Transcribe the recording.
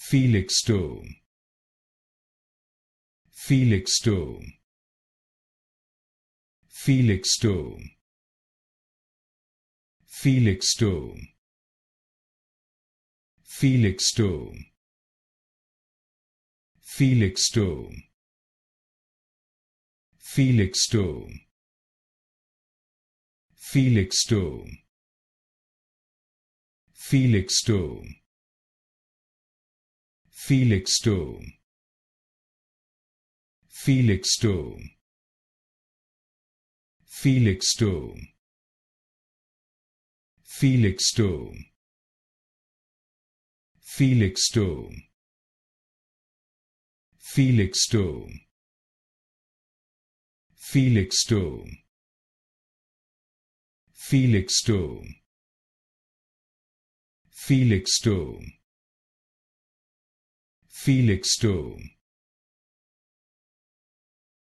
Felixstowe, Felixstowe, Felixstowe, Felixstowe, Felixstowe, Felixstowe, Felixstowe, Felixstowe, Felixstowe, Felixstowe, Felixstowe, Felixstowe, Felixstowe, Felixstowe, Felixstowe, Felixstowe, Felixstowe, Felixstowe, Felixstowe,